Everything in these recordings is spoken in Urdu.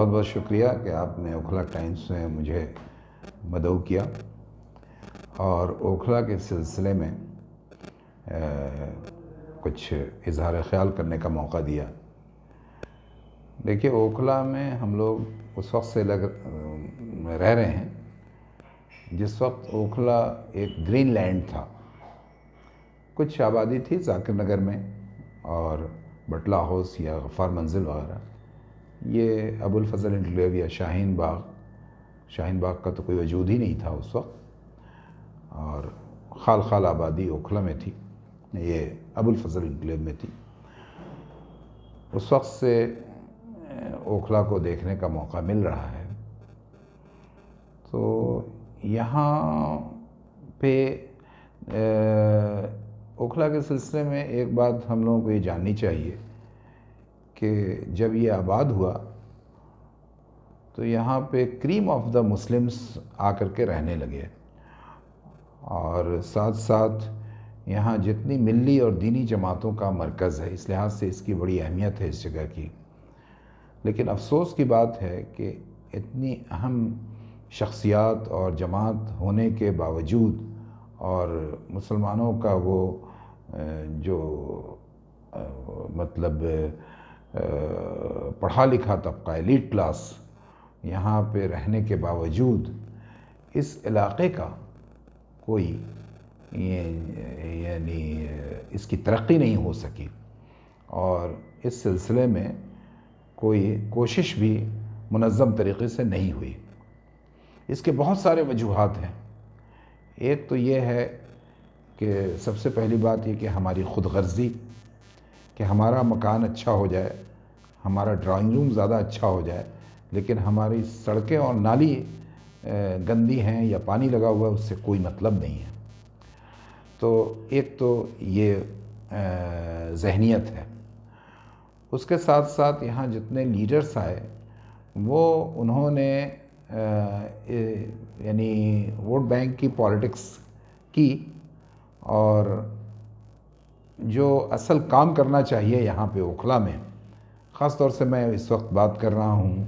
بہت بہت شکریہ کہ آپ نے اوکھلا ٹائمز میں مجھے مدعو کیا اور اوکھلا کے سلسلے میں کچھ اظہار خیال کرنے کا موقع دیا۔ دیکھیے، اوکھلا میں ہم لوگ اس وقت سے رہ رہے ہیں جس وقت اوکھلا ایک گرین لینڈ تھا۔ کچھ آبادی تھی ذاکر نگر میں اور بٹلہ ہاؤس یا غفار منزل وغیرہ۔ یہ ابو الفضل انکلیو یا شاہین باغ کا تو کوئی وجود ہی نہیں تھا اس وقت، اور خال خال آبادی اوکھلا میں تھی، یہ ابو الفضل انکلیو میں تھی۔ اس وقت سے اوکھلا کو دیکھنے کا موقع مل رہا ہے، تو یہاں پہ اوکھلا کے سلسلے میں ایک بات ہم لوگوں کو یہ جاننی چاہیے کہ جب یہ آباد ہوا تو یہاں پہ کریم آف دا مسلمز آ کر کے رہنے لگے، اور ساتھ ساتھ یہاں جتنی ملی اور دینی جماعتوں کا مرکز ہے، اس لحاظ سے اس کی بڑی اہمیت ہے اس جگہ کی۔ لیکن افسوس کی بات ہے کہ اتنی اہم شخصیات اور جماعت ہونے کے باوجود اور مسلمانوں کا وہ جو مطلب پڑھا لکھا طبقہ، ایلیٹ کلاس، یہاں پہ رہنے کے باوجود اس علاقے کا کوئی یعنی اس کی ترقی نہیں ہو سکی، اور اس سلسلے میں کوئی کوشش بھی منظم طریقے سے نہیں ہوئی۔ اس کے بہت سارے وجوہات ہیں۔ ایک تو یہ ہے کہ سب سے پہلی بات یہ کہ ہماری خود غرضی، کہ ہمارا مکان اچھا ہو جائے، ہمارا ڈرائنگ روم زیادہ اچھا ہو جائے، لیکن ہماری سڑکیں اور نالی گندی ہیں یا پانی لگا ہوا ہے، اس سے کوئی مطلب نہیں ہے۔ تو ایک تو یہ ذہنیت ہے۔ اس کے ساتھ ساتھ یہاں جتنے لیڈرز آئے وہ انہوں نے یعنی ووٹ بینک کی پالیٹکس کی، اور جو اصل کام کرنا چاہیے یہاں پہ اوکھلا میں، خاص طور سے میں اس وقت بات کر رہا ہوں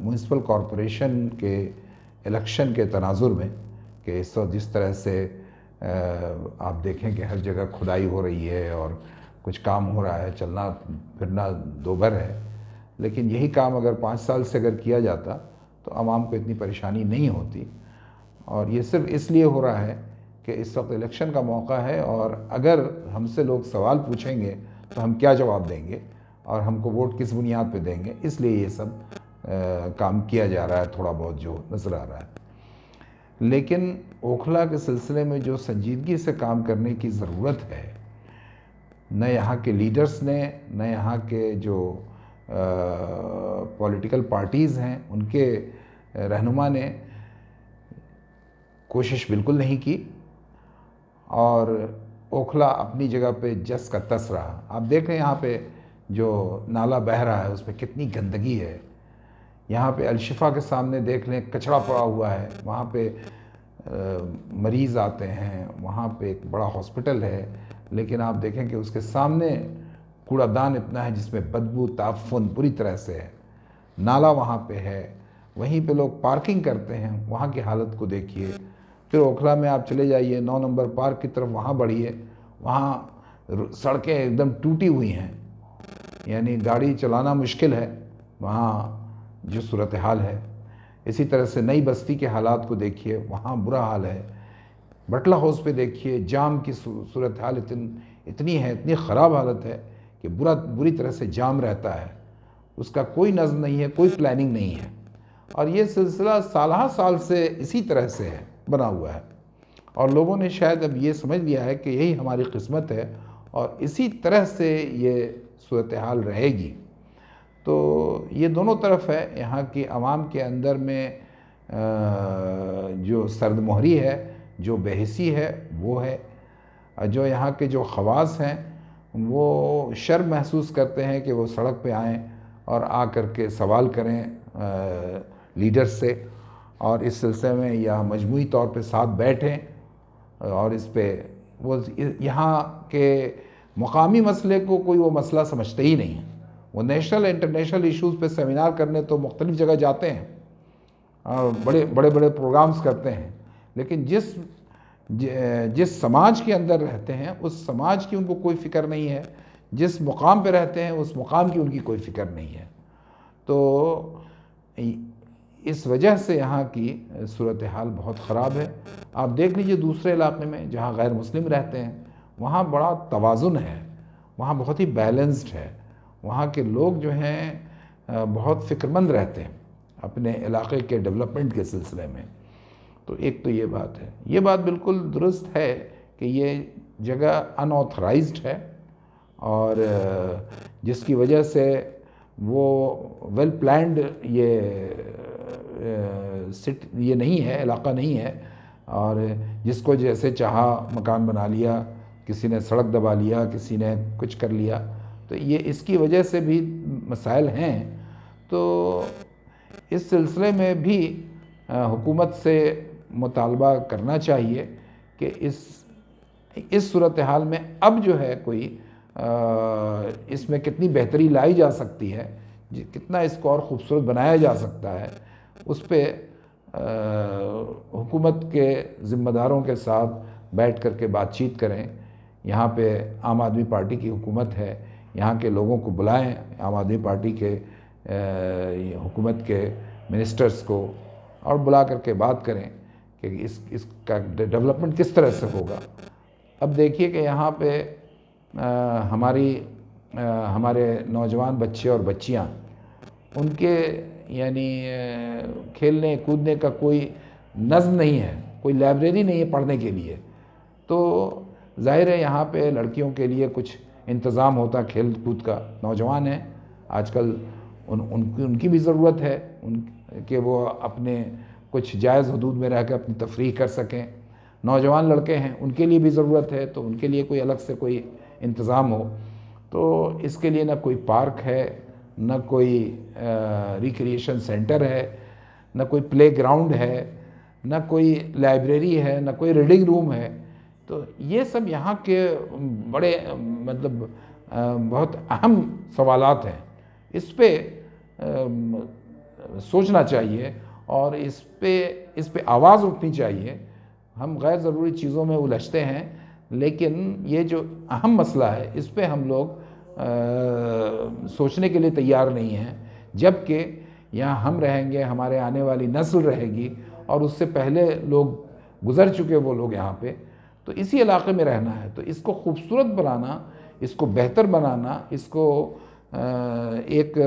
میونسپل کارپوریشن کے الیکشن کے تناظر میں، کہ اس وقت جس طرح سے آپ دیکھیں کہ ہر جگہ کھدائی ہو رہی ہے اور کچھ کام ہو رہا ہے، چلنا پھرنا دوبھر ہے، لیکن یہی کام اگر 5 سال سے اگر کیا جاتا تو عوام کو اتنی پریشانی نہیں ہوتی۔ اور یہ صرف اس لیے ہو رہا ہے کہ اس وقت الیکشن کا موقع ہے، اور اگر ہم سے لوگ سوال پوچھیں گے تو ہم کیا جواب دیں گے اور ہم کو ووٹ کس بنیاد پہ دیں گے، اس لیے یہ سب کام کیا جا رہا ہے، تھوڑا بہت جو نظر آ رہا ہے۔ لیکن اوکھلا کے سلسلے میں جو سنجیدگی سے کام کرنے کی ضرورت ہے، نہ یہاں کے لیڈرز نے، نہ یہاں کے جو پولیٹیکل پارٹیز ہیں ان کے رہنما نے کوشش بالکل نہیں کی، اور اوکھلا اپنی جگہ پہ جس کا تس رہا۔ آپ دیکھ رہے ہیں یہاں پہ جو نالا بہہ رہا ہے اس پہ کتنی گندگی ہے۔ یہاں پہ الشفا کے سامنے دیکھ لیں، کچرا پڑا ہوا ہے، وہاں پہ مریض آتے ہیں، وہاں پہ ایک بڑا ہاسپٹل ہے، لیکن آپ دیکھیں کہ اس کے سامنے کوڑا دان اتنا ہے جس میں بدبو تعفن پوری طرح سے ہے۔ نالا وہاں پہ ہے، وہیں پہ لوگ پارکنگ کرتے ہیں، وہاں کی حالت کو دیکھیے۔ پھر اوکھلا میں آپ چلے جائیے 9 نمبر پارک کی طرف، وہاں بڑھیے، وہاں سڑکیں ایک دم ٹوٹی ہوئی ہیں، یعنی گاڑی چلانا مشکل ہے وہاں جو صورتحال ہے۔ اسی طرح سے نئی بستی کے حالات کو دیکھیے، وہاں برا حال ہے۔ بٹلہ ہاؤس پہ دیکھیے، جام کی صورتحال اتنی ہے، اتنی خراب حالت ہے کہ بری طرح سے جام رہتا ہے، اس کا کوئی نظم نہیں ہے، کوئی پلاننگ نہیں ہے، اور یہ سلسلہ سالہ سال سے اسی طرح سے ہے، بنا ہوا ہے، اور لوگوں نے شاید اب یہ سمجھ لیا ہے کہ یہی ہماری قسمت ہے اور اسی طرح سے یہ صورتحال رہے گی۔ تو یہ دونوں طرف ہے، یہاں کی عوام کے اندر میں جو سرد مہری ہے، جو بے حسی ہے وہ ہے، جو یہاں کے جو خواص ہیں وہ شرم محسوس کرتے ہیں کہ وہ سڑک پہ آئیں اور آ کر کے سوال کریں لیڈر سے، اور اس سلسلے میں یا مجموعی طور پہ ساتھ بیٹھیں، اور اس پہ وہ یہاں کے مقامی مسئلے کو کوئی وہ مسئلہ سمجھتے ہی نہیں ہے، وہ نیشنل انٹرنیشنل ایشوز پہ سیمینار کرنے تو مختلف جگہ جاتے ہیں، بڑے بڑے بڑے پروگرامز کرتے ہیں، لیکن جس سماج کے اندر رہتے ہیں اس سماج کی ان کو کوئی فکر نہیں ہے، جس مقام پہ رہتے ہیں اس مقام کی ان کی کوئی فکر نہیں ہے۔ تو اس وجہ سے یہاں کی صورتحال بہت خراب ہے۔ آپ دیکھ لیجئے دوسرے علاقے میں جہاں غیر مسلم رہتے ہیں وہاں بڑا توازن ہے، وہاں بہت ہی بیلنسڈ ہے، وہاں کے لوگ جو ہیں بہت فکرمند رہتے ہیں اپنے علاقے کے ڈیولپمنٹ کے سلسلے میں۔ تو ایک تو یہ بات ہے، یہ بات بالکل درست ہے کہ یہ جگہ ان آتھرائزڈ ہے، اور جس کی وجہ سے وہ ویل پلانڈ یہ نہیں ہے، علاقہ نہیں ہے، اور جس کو جیسے چاہا مکان بنا لیا، کسی نے سڑک دبا لیا، کسی نے کچھ کر لیا، تو یہ اس کی وجہ سے بھی مسائل ہیں۔ تو اس سلسلے میں بھی حکومت سے مطالبہ کرنا چاہیے کہ اس صورتحال میں اب جو ہے کوئی اس میں کتنی بہتری لائی جا سکتی ہے، کتنا اس کو اور خوبصورت بنایا جا سکتا ہے، اس پہ حکومت کے ذمہ داروں کے ساتھ بیٹھ کر کے بات چیت کریں۔ یہاں پہ عام آدمی پارٹی کی حکومت ہے، یہاں کے لوگوں کو بلائیں، عام آدمی پارٹی کے حکومت کے منسٹرز کو، اور بلا کر کے بات کریں کہ اس کا ڈیولپمنٹ کس طرح سے ہوگا۔ اب دیکھیے کہ یہاں پہ ہمارے نوجوان بچے اور بچیاں، ان کے یعنی کھیلنے کودنے کا کوئی نظم نہیں ہے، کوئی لائبریری نہیں ہے پڑھنے کے لیے، تو ظاہر ہے یہاں پہ لڑکیوں کے لیے کچھ انتظام ہوتا کھیل کود کا۔ نوجوان ہیں آج کل، ان کی بھی ضرورت ہے کہ وہ اپنے کچھ جائز حدود میں رہ کے اپنی تفریح کر سکیں۔ نوجوان لڑکے ہیں، ان کے لیے بھی ضرورت ہے، تو ان کے لیے کوئی الگ سے کوئی انتظام ہو۔ تو اس کے لیے نہ کوئی پارک ہے، نہ کوئی ریکریشن سینٹر ہے، نہ کوئی پلے گراؤنڈ ہے، نہ کوئی لائبریری ہے، نہ کوئی ریڈنگ روم ہے۔ تو یہ سب یہاں کے بڑے بہت اہم سوالات ہیں، اس پہ سوچنا چاہیے اور اس پہ آواز اٹھنی چاہیے۔ ہم غیر ضروری چیزوں میں الجھتے ہیں، لیکن یہ جو اہم مسئلہ ہے اس پہ ہم لوگ سوچنے کے لیے تیار نہیں ہیں، جبکہ یہاں ہم رہیں گے، ہمارے آنے والی نسل رہے گی، اور اس سے پہلے لوگ گزر چکے وہ لوگ یہاں پہ، تو اسی علاقے میں رہنا ہے۔ تو اس کو خوبصورت بنانا، اس کو بہتر بنانا، اس کو ایک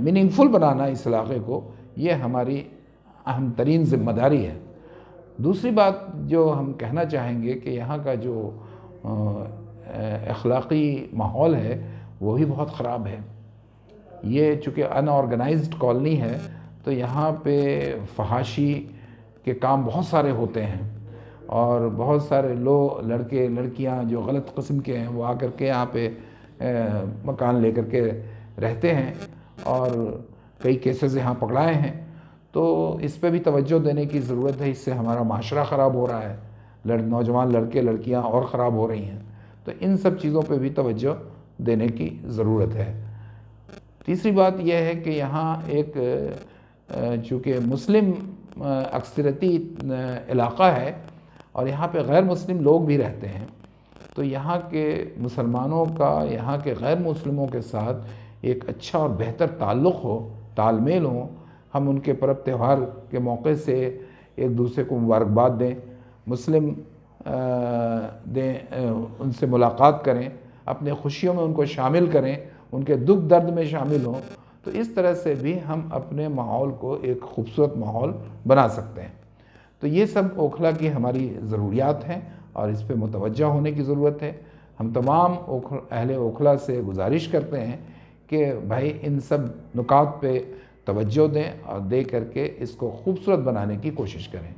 میننگ فل بنانا اس علاقے کو، یہ ہماری اہم ترین ذمہ داری ہے۔ دوسری بات جو ہم کہنا چاہیں گے کہ یہاں کا جو اخلاقی ماحول ہے وہ بھی بہت خراب ہے۔ یہ چونکہ ان آرگنائزڈ کالونی ہے، تو یہاں پہ فحاشی کے کام بہت سارے ہوتے ہیں، اور بہت سارے لڑکے لڑکیاں جو غلط قسم کے ہیں وہ آ کر کے یہاں پہ مکان لے کر کے رہتے ہیں، اور کئی کیسز یہاں پکڑائے ہیں۔ تو اس پہ بھی توجہ دینے کی ضرورت ہے، اس سے ہمارا معاشرہ خراب ہو رہا ہے، نوجوان لڑکے لڑکیاں اور خراب ہو رہی ہیں، تو ان سب چیزوں پہ بھی توجہ دینے کی ضرورت ہے۔ تیسری بات یہ ہے کہ یہاں ایک چونکہ مسلم اکثریتی علاقہ ہے اور یہاں پہ غیر مسلم لوگ بھی رہتے ہیں، تو یہاں کے مسلمانوں کا یہاں کے غیر مسلموں کے ساتھ ایک اچھا اور بہتر تعلق ہو، تال میل ہو، ہم ان کے پرب تہوار کے موقع سے ایک دوسرے کو مبارکباد دیں، مسلم ان سے ملاقات کریں، اپنے خوشیوں میں ان کو شامل کریں، ان کے دکھ درد میں شامل ہوں، تو اس طرح سے بھی ہم اپنے ماحول کو ایک خوبصورت ماحول بنا سکتے ہیں۔ تو یہ سب اوکھلا کی ہماری ضروریات ہیں اور اس پہ متوجہ ہونے کی ضرورت ہے۔ ہم تمام اہل اوکھلا سے گزارش کرتے ہیں کہ بھائی ان سب نکات پہ توجہ دیں اور دے کر کے اس کو خوبصورت بنانے کی کوشش کریں۔